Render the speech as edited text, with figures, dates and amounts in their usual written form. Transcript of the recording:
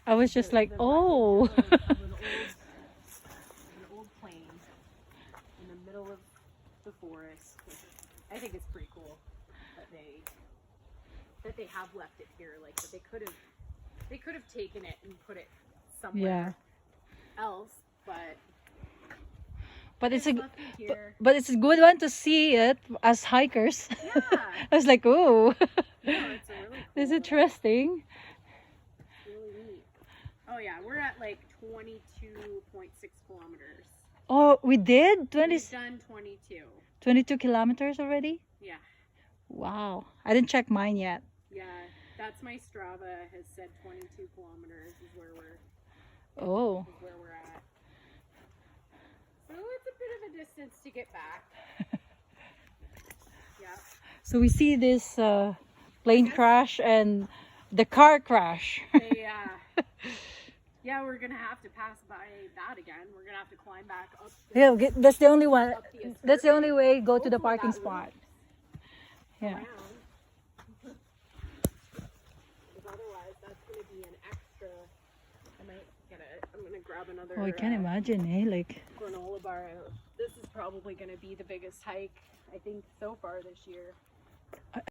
I was just like, oh. An old plane in the middle of the forest. I think it's pretty cool that they have left it here. Like that they could have taken it and put it somewhere else, But it's a left it here. but it's a good one to see it as hikers. Yeah. I was like, oh, No, it's a really cool. this is interesting. Really neat. Oh yeah, we're at like 22.6 kilometers. Oh, we did 20, We've done 22. 22 kilometers already. Yeah. Wow, I didn't check mine yet. Yeah, that's my Strava has said 22 kilometers is where we're at. So it's a bit of a distance to get back. Yeah. So we see this plane crash and the car crash. Yeah, we're gonna have to pass by that again. We're gonna have to climb back up. Yeah, that's the only one. Up the That's the only way. Go to the Hopefully parking that spot. Yeah. around. Because otherwise, that's gonna be an extra. I'm gonna grab another. Oh, I can imagine, eh? Like. Granola bar out. This is probably gonna be the biggest hike I think so far this year.